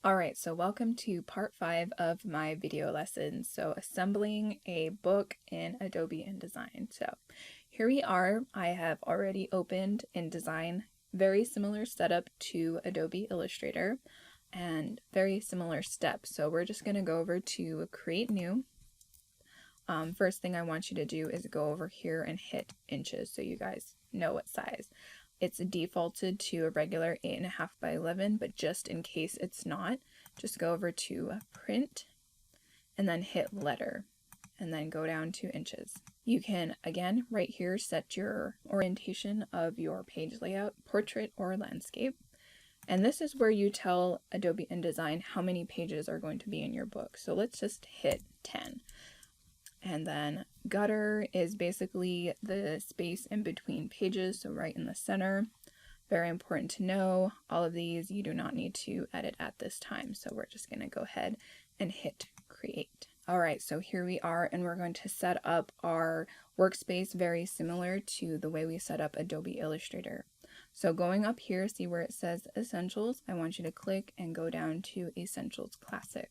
Alright, so welcome to part 5 of my video lesson. So assembling a book in Adobe InDesign. So here we are. I have already opened InDesign. Very similar setup to Adobe Illustrator and very similar steps. So we're just going to go over to create new. First thing I want you to do is go over here and hit inches so you guys know what size. It's defaulted to a regular 8.5 by 11, but just in case it's not, just go over to print and then hit letter and then go down to inches. You can, again, right here, set your orientation of your page layout, portrait or landscape. And this is where you tell Adobe InDesign how many pages are going to be in your book. So let's just hit 10. And then gutter is basically the space in between pages, so right in the center. Very important to know. All of these you do not need to edit at this time, so we're just going to go ahead and hit create. Alright, so here we are, and we're going to set up our workspace very similar to the way we set up Adobe Illustrator. So going up here, see where it says Essentials, I want you to click and go down to Essentials Classic.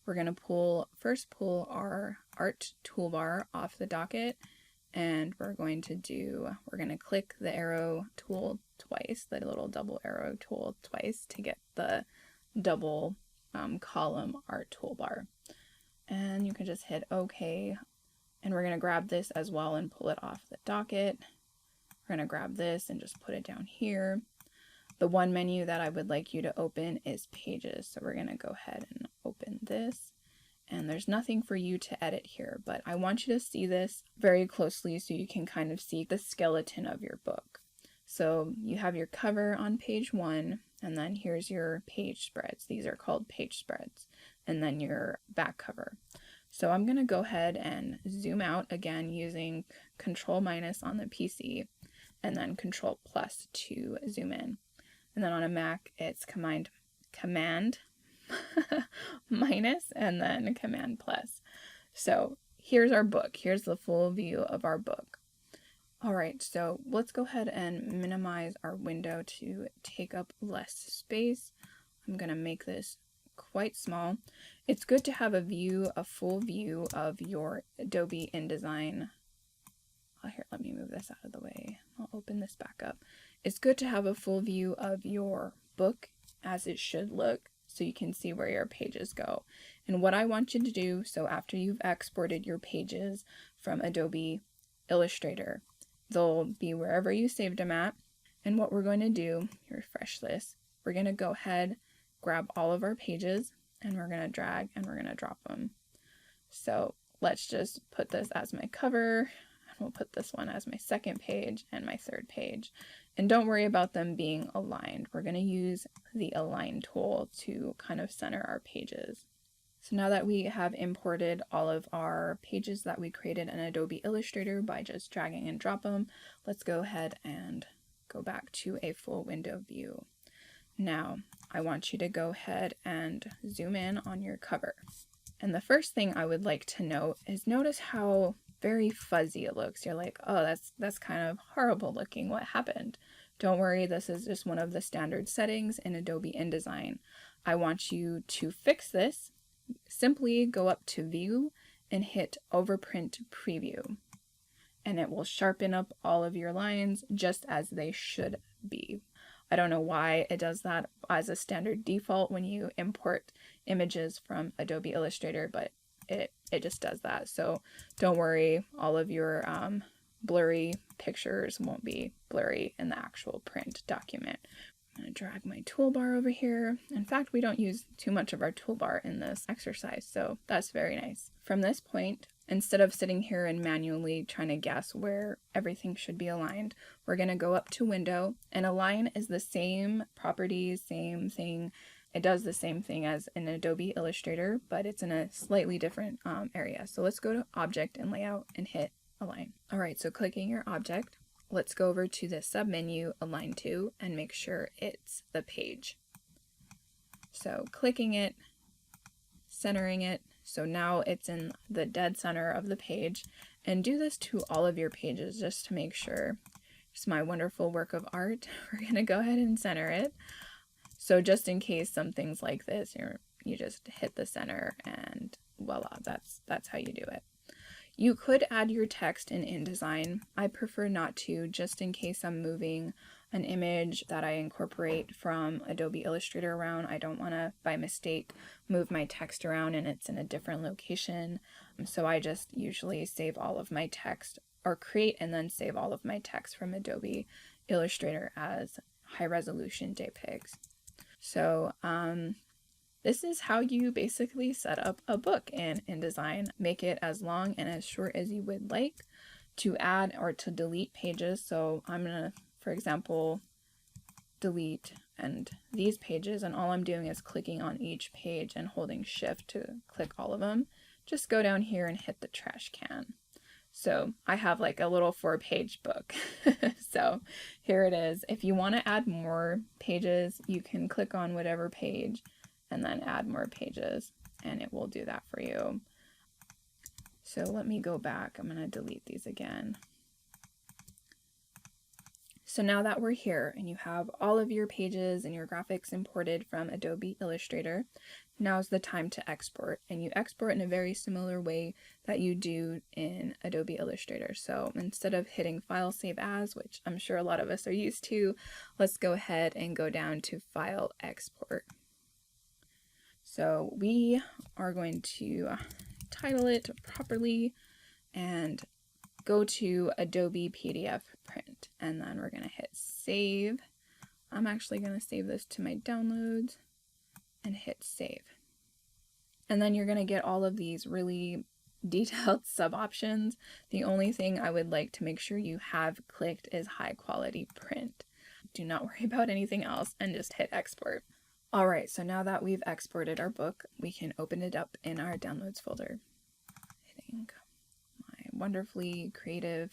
We're going to first pull our art toolbar off the docket, and we're going to click the arrow tool twice, the little double arrow tool twice to get the double column art toolbar. And you can just hit OK, and we're going to grab this as well and pull it off the docket. We're going to grab this and just put it down here. The one menu that I would like you to open is Pages, so we're going to go ahead and open this. And there's nothing for you to edit here, but I want you to see this very closely so you can kind of see the skeleton of your book. So you have your cover on page 1, and then here's your page spreads. These are called page spreads, and then your back cover. So I'm going to go ahead and zoom out again using Control- on the PC, and then Control+ to zoom in. And then on a Mac, it's Command minus and then Command+. So here's our book. Here's the full view of our book. All right, so let's go ahead and minimize our window to take up less space. I'm going to make this quite small. It's good to have a full view of your Adobe InDesign. Oh, here, let me move this out of the way. I'll open this back up. It's good to have a full view of your book as it should look so you can see where your pages go. And what I want you to do, so after you've exported your pages from Adobe Illustrator, they'll be wherever you saved them at. And what we're going to do, refresh this, we're going to go ahead, grab all of our pages, and we're going to drag and we're going to drop them. So let's just put this as my cover. We'll put this one as my second page and my third page. And don't worry about them being aligned. We're going to use the Align tool to kind of center our pages. So now that we have imported all of our pages that we created in Adobe Illustrator by just dragging and drop them, let's go ahead and go back to a full window view. Now, I want you to go ahead and zoom in on your cover. And the first thing I would like to note is notice how very fuzzy it looks. You're like, oh, that's kind of horrible looking. What happened? Don't worry, this is just one of the standard settings in Adobe InDesign. I want you to fix this. Simply go up to View and hit Overprint Preview. And it will sharpen up all of your lines just as they should be. I don't know why it does that as a standard default when you import images from Adobe Illustrator, but it just does that. So don't worry, all of your blurry pictures won't be blurry in the actual print document. I'm going to drag my toolbar over here. In fact, we don't use too much of our toolbar in this exercise, so that's very nice. From this point, instead of sitting here and manually trying to guess where everything should be aligned, we're going to go up to Window, and Align is the same properties, same thing. It does the same thing as in Adobe Illustrator, but it's in a slightly different area. So let's go to Object and Layout and hit Align. All right, so clicking your object, let's go over to the submenu Align To and make sure it's the page. So clicking it, centering it, so now it's in the dead center of the page, and do this to all of your pages just to make sure. It's my wonderful work of art. We're going to go ahead and center it. So just in case some things like this, you just hit the center and voila, that's how you do it. You could add your text in InDesign. I prefer not to, just in case I'm moving an image that I incorporate from Adobe Illustrator around. I don't want to, by mistake, move my text around and it's in a different location. So I just usually save all of my text, or create and then save all of my text from Adobe Illustrator as high resolution JPEGs. So this is how you basically set up a book in InDesign. Make it as long and as short as you would like. To add or to delete pages, so I'm gonna, for example, delete and these pages, and all I'm doing is clicking on each page and holding shift to click all of them. Just go down here and hit the trash can. So I have like a little 4-page book. So here it is. If you want to add more pages, you can click on whatever page and then add more pages, and it will do that for you. So let me go back. I'm going to delete these again. So now that we're here and you have all of your pages and your graphics imported from Adobe Illustrator, now's the time to export. And you export in a very similar way that you do in Adobe Illustrator. So instead of hitting File, Save As, which I'm sure a lot of us are used to, let's go ahead and go down to File, Export. So we are going to title it properly and go to Adobe PDF Print, and then we're going to hit Save. I'm actually going to save this to my downloads and hit Save. And then you're going to get all of these really detailed sub options. The only thing I would like to make sure you have clicked is high quality print. Do not worry about anything else and just hit export. Alright, so now that we've exported our book, we can open it up in our downloads folder. Hitting my wonderfully creative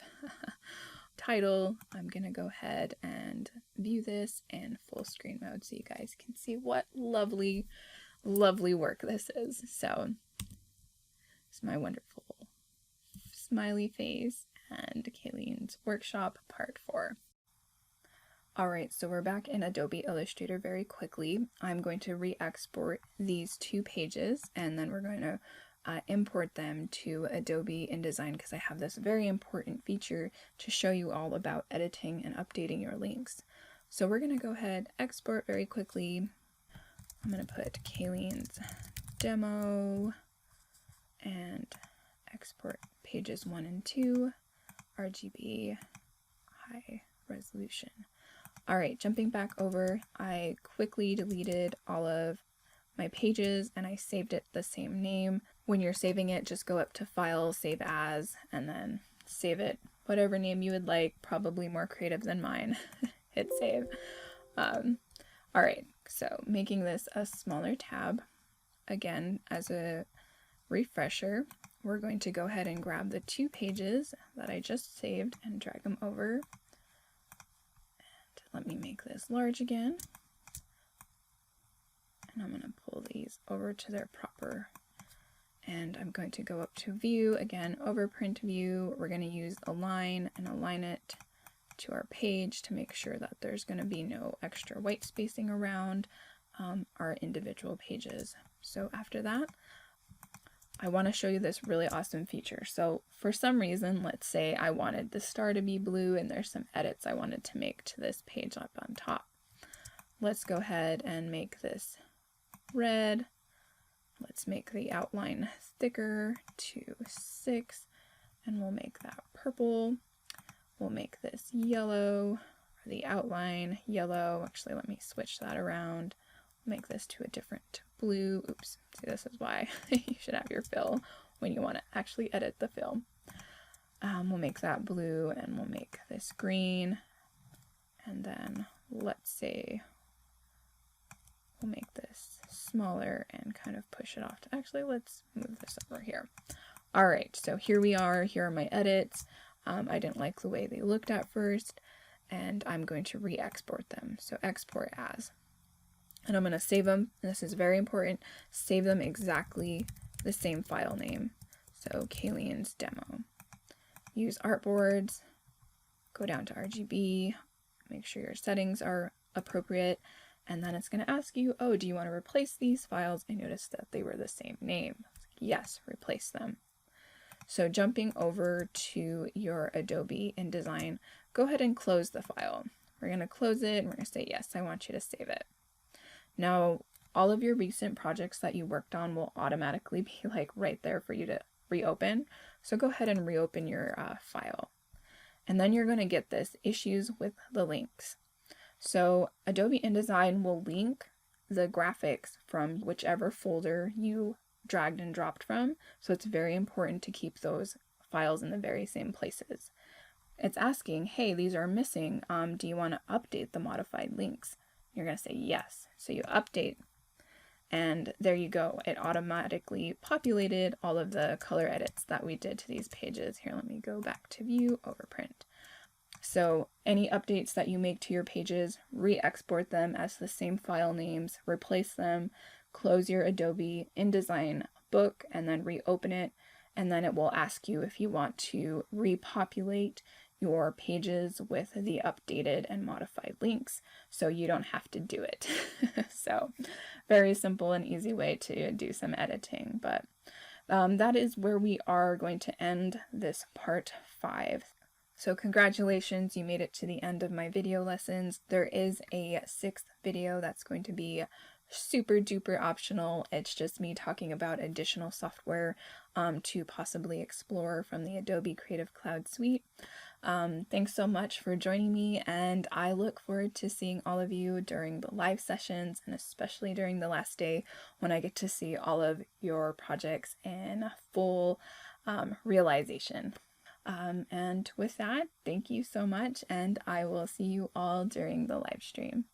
title, I'm going to go ahead and view this in full screen mode so you guys can see what lovely, lovely work this is. So, it's my wonderful smiley face and Kaylene's workshop part 4. Alright, so we're back in Adobe Illustrator very quickly. I'm going to re-export these 2 pages and then we're going to import them to Adobe InDesign because I have this very important feature to show you all about editing and updating your links. So we're going to go ahead, export very quickly. I'm going to put Kaylene's demo and export pages 1 and 2, RGB, high resolution. Alright, jumping back over, I quickly deleted all of my pages and I saved it the same name. When you're saving it, just go up to File, Save As, and then save it whatever name you would like, probably more creative than mine. Hit Save. Alright, so making this a smaller tab. Again, as a refresher, we're going to go ahead and grab the 2 pages that I just saved and drag them over. Let me make this large again. And I'm going to pull these over to their proper. And I'm going to go up to View, again, over Print View. We're going to use Align and align it to our page to make sure that there's going to be no extra white spacing around our individual pages. So after that, I want to show you this really awesome feature. So for some reason, let's say I wanted the star to be blue and there's some edits I wanted to make to this page up on top. Let's go ahead and make this red. Let's make the outline thicker to 6 and we'll make that purple. We'll make this yellow, or the outline yellow. Actually, let me switch that around. Make this to a different blue. Oops, see, this is why you should have your fill when you want to actually edit the fill. We'll make that blue and we'll make this green. And then let's say we'll make this smaller and kind of push it off. Actually, let's move this over here. All right, so here we are. Here are my edits. I didn't like the way they looked at first, and I'm going to re-export them. So export as. And I'm going to save them. This is very important. Save them exactly the same file name. So Kaylene's demo. Use artboards. Go down to RGB. Make sure your settings are appropriate. And then it's going to ask you, oh, do you want to replace these files? I noticed that they were the same name. Yes, replace them. So jumping over to your Adobe InDesign, go ahead and close the file. We're going to close it and we're going to say, yes, I want you to save it. Now, all of your recent projects that you worked on will automatically be like right there for you to reopen. So go ahead and reopen your file. And then you're going to get this issues with the links. So Adobe InDesign will link the graphics from whichever folder you dragged and dropped from. So it's very important to keep those files in the very same places. It's asking, hey, these are missing. Do you want to update the modified links? You're going to say yes. So you update, and there you go. It automatically populated all of the color edits that we did to these pages. Here, let me go back to view, overprint. So any updates that you make to your pages, re-export them as the same file names, replace them, close your Adobe InDesign book, and then reopen it. And then it will ask you if you want to repopulate your pages with the updated and modified links, so you don't have to do it. So very simple and easy way to do some editing, but that is where we are going to end this part 5. So congratulations, you made it to the end of my video lessons. There is a 6th video that's going to be super duper optional. It's just me talking about additional software to possibly explore from the Adobe Creative Cloud Suite. Thanks so much for joining me, and I look forward to seeing all of you during the live sessions, and especially during the last day when I get to see all of your projects in full realization. And with that, thank you so much, and I will see you all during the live stream.